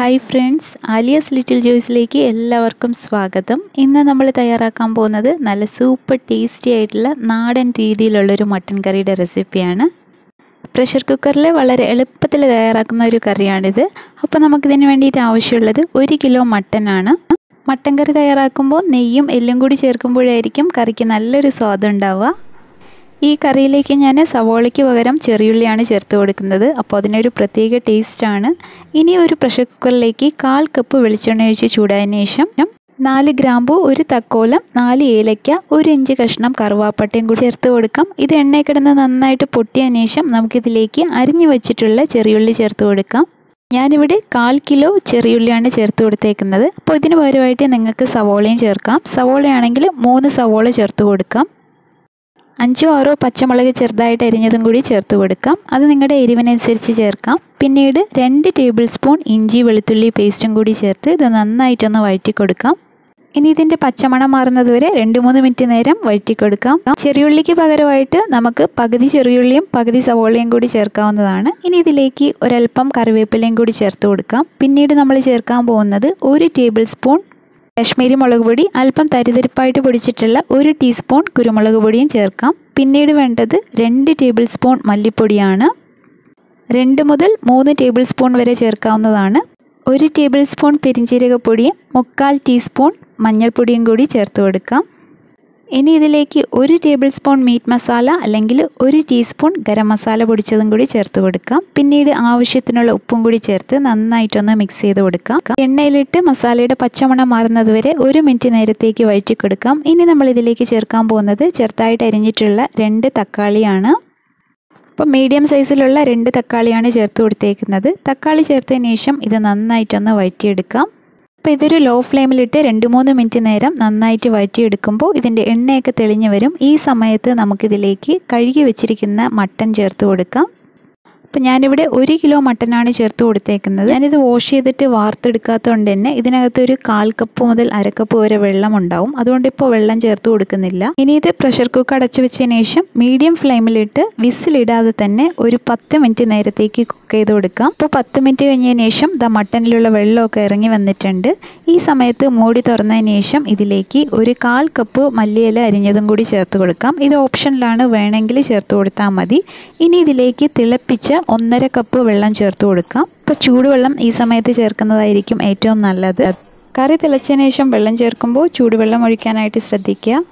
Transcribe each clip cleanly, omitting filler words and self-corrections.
Hi friends, Aaliya's little ജോയ്സിലേക്ക് എല്ലാവർക്കും സ്വാഗതം. ഇന്ന് നമ്മൾ തയ്യാറാക്കാൻ പോകുന്നത് നല്ല സൂപ്പർ ടേസ്റ്റി ആയിട്ടുള്ള നാടൻ രീതിയിലുള്ളൊരു മട്ടൻ കറിയുടെ റെസിപ്പിയാണ്. പ്രഷർ കുക്കറിൽ വളരെ എളുപ്പത്തിൽ തയ്യാറാക്കുന്ന ഒരു കറിയാണിത്. അപ്പോൾ നമുക്കിതിന് വേണ്ടിയിട്ട് ആവശ്യമുള്ളത് 1 കിലോ മട്ടനാണ്. മട്ടൻ കറി തയ്യാറാക്കുമ്പോൾ നെയ്യും എല്ലും കൂടി ചേർക്കുമ്പോഴായിരിക്കും കറിക്ക് നല്ലൊരു സ്വാദം ഉണ്ടാവുക. ഈ കറിയിലേക്ക് ഞാൻ സവോളയ്ക്ക് പകരം ചെറിയുള്ളിയാണ് ചേർത്ത് കൊടുക്കുന്നത്. അപ്പോൾ അതിനൊരു പ്രത്യേക ടേസ്റ്റാണ്. ഇനി ഒരു പ്രഷർ കുക്കറിലേക്ക് 1/4 കപ്പ് വെളിച്ചെണ്ണ ഒഴിച്ച് ചൂടായതിനു ശേഷം 4 ഗ്രാമ്പൂ, 1 തക്കോലം, 4 ഏലയ്ക്ക, 1 ഇഞ്ച് കഷ്ണം കറുവാപ്പട്ടയും കൂടി ചേർത്ത് കൊടുക്കാം. ഇത് എണ്ണയിൽ കിടന്ന് നന്നായിട്ട് പൊട്ടിയതിനു ശേഷം നമുക്കിതിലേക്ക് അരിഞ്ഞു വെച്ചിട്ടുള്ള ചെറിയുള്ളി ചേർത്ത് കൊടുക്കാം. ഞാനിവിടെ 1/4 കിലോ ചെറിയുള്ളിയാണ് ചേർത്ത് കൊടുത്തേക്കുന്നത്. അപ്പോൾ ഇതിന് പകരമായിട്ട് നിങ്ങൾക്ക് സവോളയും ചേർക്കാം. സവോളയാണെങ്കിൽ 3 സവോള ചേർത്ത് കൊടുക്കാം. 5-6 പച്ചമുളക് ചെറുതായിട്ട് അരിഞ്ഞതും കൂടി ചേർത്ത് കൊടുക്കാം. അത് നിങ്ങളുടെ എരിവിനനുസരിച്ച് ചേർക്കാം. പിന്നീട് 2 ടേബിൾ സ്പൂൺ ഇഞ്ചി വെളുത്തുള്ളി പേസ്റ്റും കൂടി ചേർത്ത് ഇത് നന്നായിട്ടൊന്ന് വഴറ്റി കൊടുക്കാം. ഇനി ഇതിൻ്റെ പച്ചമണം മാറുന്നത് വരെ 2-3 മിനിറ്റ് നേരം വഴറ്റി കൊടുക്കാം. ചെറിയുള്ളിക്ക് പകരമായിട്ട് നമുക്ക് പകുതി ചെറിയുള്ളിയും പകുതി സവോളയും കൂടി ചേർക്കാവുന്നതാണ്. ഇനി ഇതിലേക്ക് ഒരൽപ്പം കറിവേപ്പിലയും കൂടി ചേർത്ത് കൊടുക്കാം. പിന്നീട് നമ്മൾ ചേർക്കാൻ പോകുന്നത് 1 ടേബിൾ സ്പൂൺ കാശ്മീരി മുളക് പൊടി, അല്പം തരിതരിപ്പായിട്ട് പൊടിച്ചിട്ടുള്ള 1 ടീസ്പൂൺ കുരുമുളക് പൊടിയും ചേർക്കാം. പിന്നീട് വേണ്ടത് 2 ടേബിൾ സ്പൂൺ മല്ലിപ്പൊടിയാണ്. 2 മുതൽ 3 ടേബിൾ സ്പൂൺ വരെ ചേർക്കാവുന്നതാണ്. 1 ടേബിൾ സ്പൂൺ പെരിഞ്ജീരകപ്പൊടിയും 1/4 ടീസ്പൂൺ മഞ്ഞൾപ്പൊടിയും കൂടി ചേർത്ത് കൊടുക്കാം. ഇനി ഇതിലേക്ക് 1 ടേബിൾ സ്പൂൺ മീറ്റ് മസാല അല്ലെങ്കിൽ 1 ടീസ്പൂൺ ഗരം മസാല പൊടിച്ചതും കൂടി ചേർത്ത് കൊടുക്കാം. പിന്നീട് ആവശ്യത്തിനുള്ള ഉപ്പും കൂടി ചേർത്ത് നന്നായിട്ടൊന്ന് മിക്സ് ചെയ്ത് കൊടുക്കാം. എണ്ണയിലിട്ട് മസാലയുടെ പച്ചമണം മാറുന്നത് വരെ 1 മിനിറ്റ് നേരത്തേക്ക് വഴറ്റി കൊടുക്കാം. ഇനി നമ്മൾ ഇതിലേക്ക് ചേർക്കാൻ പോകുന്നത് ചെറുതായിട്ട് അരിഞ്ഞിട്ടുള്ള 2 തക്കാളിയാണ്. അപ്പോൾ മീഡിയം സൈസിലുള്ള 2 തക്കാളിയാണ് ചേർത്ത് കൊടുത്തേക്കുന്നത്. തക്കാളി ചേർത്തതിന് ശേഷം ഇത് നന്നായിട്ടൊന്ന് വഴറ്റിയെടുക്കാം. അപ്പോൾ ഇതൊരു ലോ ഫ്ലെയിമിലിട്ട് 2-3 മിനിറ്റ് നേരം നന്നായിട്ട് വഴറ്റിയെടുക്കുമ്പോൾ ഇതിൻ്റെ എണ്ണയൊക്കെ തെളിഞ്ഞ് വരും. ഈ സമയത്ത് നമുക്കിതിലേക്ക് കഴുകി വെച്ചിരിക്കുന്ന മട്ടൻ ചേർത്ത് കൊടുക്കാം. അപ്പോൾ ഞാനിവിടെ 1 കിലോ മട്ടനാണ് ചേർത്ത് കൊടുത്തേക്കുന്നത്. ഞാനിത് വാഷ് ചെയ്തിട്ട് വാർത്തെടുക്കാത്തതുകൊണ്ട് തന്നെ ഇതിനകത്ത് ഒരു 1/4 കപ്പ് മുതൽ 1/2 കപ്പ് വരെ വെള്ളം ഉണ്ടാവും. അതുകൊണ്ട് ഇപ്പോൾ വെള്ളം ചേർത്ത് കൊടുക്കുന്നില്ല. ഇനി ഇത് പ്രഷർ കുക്കർ അടച്ചു വെച്ചതിന് ശേഷം മീഡിയം ഫ്ലെയിമിലിട്ട് വിസിലിടാതെ തന്നെ ഒരു 10 മിനിറ്റ് നേരത്തേക്ക് കുക്ക് ചെയ്ത് കൊടുക്കാം. അപ്പോൾ 10 മിനിറ്റ് കഴിഞ്ഞതിന് ശേഷം മട്ടനിലുള്ള വെള്ളമൊക്കെ ഇറങ്ങി വന്നിട്ടുണ്ട്. ഈ സമയത്ത് മൂടി തുറന്നതിന് ശേഷം ഇതിലേക്ക് ഒരു 1/4 കപ്പ് മല്ലിയില അരിഞ്ഞതും കൂടി ചേർത്ത് കൊടുക്കാം. ഇത് ഓപ്ഷനിലാണ്, വേണമെങ്കിൽ ചേർത്ത് കൊടുത്താൽ മതി. ഇനി ഇതിലേക്ക് തിളപ്പിച്ച 1/2 കപ്പ് വെള്ളം ചേർത്ത് കൊടുക്കാം. ഇപ്പോൾ ചൂടുവെള്ളം ഈ സമയത്ത് ചേർക്കുന്നതായിരിക്കും ഏറ്റവും നല്ലത്. കറി തിളച്ചതിന് ശേഷം വെള്ളം ചേർക്കുമ്പോൾ ചൂടുവെള്ളം ഒഴിക്കാനായിട്ട് ശ്രദ്ധിക്കുക.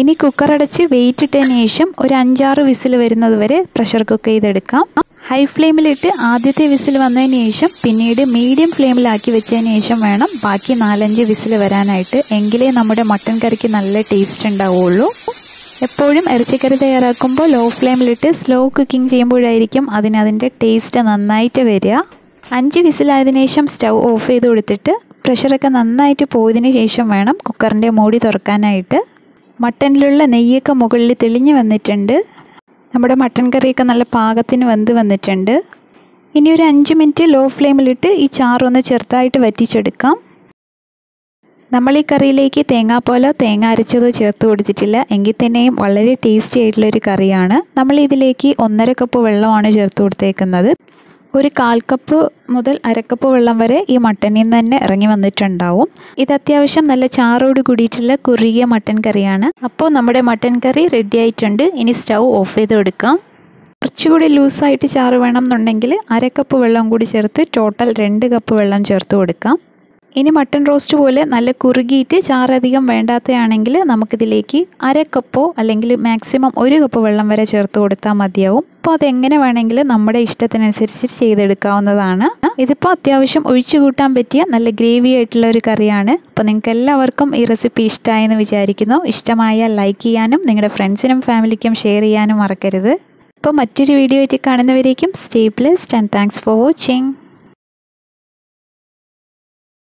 ഇനി കുക്കർ അടച്ച് വെയിറ്റ് ഇട്ടതിന് ശേഷം ഒരു 5-6 വിസിൽ വരുന്നത് വരെ പ്രഷർ കുക്ക് ചെയ്തെടുക്കാം. ഹൈ ഫ്ലെയിമിലിട്ട് ആദ്യത്തെ വിസിൽ വന്നതിന് ശേഷം പിന്നീട് മീഡിയം ഫ്ലെയിമിലാക്കി വെച്ചതിന് ശേഷം വേണം ബാക്കി 4-5 വിസിൽ വരാനായിട്ട്. എങ്കിലേ നമ്മുടെ മട്ടൻ കറിക്ക് നല്ല ടേസ്റ്റ് ഉണ്ടാവുള്ളൂ. എപ്പോഴും ഇറച്ചിക്കറി തയ്യാറാക്കുമ്പോൾ ലോ ഫ്ലെയിമിലിട്ട് സ്ലോ കുക്കിംഗ് ചെയ്യുമ്പോഴായിരിക്കും അതിൻ്റെ ടേസ്റ്റ് നന്നായിട്ട് വരിക. 5 വിസിലായതിനു ശേഷം സ്റ്റൗ ഓഫ് ചെയ്ത് കൊടുത്തിട്ട് പ്രഷറൊക്കെ നന്നായിട്ട് പോയതിന് ശേഷം വേണം കുക്കറിൻ്റെ മൂടി തുറക്കാനായിട്ട്. മട്ടനിലുള്ള നെയ്യൊക്കെ മുകളിൽ തെളിഞ്ഞ് വന്നിട്ടുണ്ട്. നമ്മുടെ മട്ടൻ കറിയൊക്കെ നല്ല പാകത്തിന് വന്നിട്ടുണ്ട്. ഇനി ഒരു 5 മിനിറ്റ് ലോ ഫ്ലെയിമിലിട്ട് ഈ ചാറൊന്ന് ചെറുതായിട്ട് വറ്റിച്ചെടുക്കാം. നമ്മൾ ഈ കറിയിലേക്ക് തേങ്ങാപ്പാലോ തേങ്ങ അരച്ചതോ ചേർത്ത് കൊടുത്തിട്ടില്ല. എങ്കിൽ തന്നെയും വളരെ ടേസ്റ്റി ആയിട്ടുള്ളൊരു കറിയാണ്. നമ്മൾ ഇതിലേക്ക് 1/2 കപ്പ് വെള്ളമാണ് ചേർത്ത് കൊടുത്തേക്കുന്നത്. ഒരു 1/4 കപ്പ് മുതൽ 1/2 കപ്പ് വെള്ളം വരെ ഈ മട്ടനിൽ നിന്ന് തന്നെ ഇറങ്ങി വന്നിട്ടുണ്ടാവും. ഇത് അത്യാവശ്യം നല്ല ചാറോട് കൂടിയിട്ടുള്ള കുറുകിയ മട്ടൻ കറിയാണ്. അപ്പോൾ നമ്മുടെ മട്ടൻ കറി റെഡി ആയിട്ടുണ്ട്. ഇനി സ്റ്റൗ ഓഫ് ചെയ്ത് കൊടുക്കാം. കുറച്ചുകൂടി ലൂസായിട്ട് ചാറ് വേണം എന്നുണ്ടെങ്കിൽ 1/2 കപ്പ് വെള്ളം കൂടി ചേർത്ത് ടോട്ടൽ 2 കപ്പ് വെള്ളം ചേർത്ത് കൊടുക്കാം. ഇനി മട്ടൺ റോസ്റ്റ് പോലെ നല്ല കുറുകിയിട്ട് ചാറധികം വേണ്ടാത്തതാണെങ്കിൽ നമുക്കിതിലേക്ക് 1/2 കപ്പോ അല്ലെങ്കിൽ മാക്സിമം 1 കപ്പ് വെള്ളം വരെ ചേർത്ത് കൊടുത്താൽ മതിയാവും. അപ്പോൾ അതെങ്ങനെ വേണമെങ്കിലും നമ്മുടെ ഇഷ്ടത്തിനനുസരിച്ച് ചെയ്തെടുക്കാവുന്നതാണ്. ഇതിപ്പോൾ അത്യാവശ്യം ഒഴിച്ചു കൂട്ടാൻ പറ്റിയ നല്ല ഗ്രേവി ആയിട്ടുള്ള ഒരു കറിയാണ്. അപ്പോൾ നിങ്ങൾക്ക് എല്ലാവർക്കും ഈ റെസിപ്പി ഇഷ്ടമായെന്ന് വിചാരിക്കുന്നു. ഇഷ്ടമായാൽ ലൈക്ക് ചെയ്യാനും നിങ്ങളുടെ ഫ്രണ്ട്സിനും ഫാമിലിക്കും ഷെയർ ചെയ്യാനും മറക്കരുത്. അപ്പോൾ മറ്റൊരു വീഡിയോ ആയിട്ട് കാണുന്നവരേക്കും stay blessed and thanks for watching.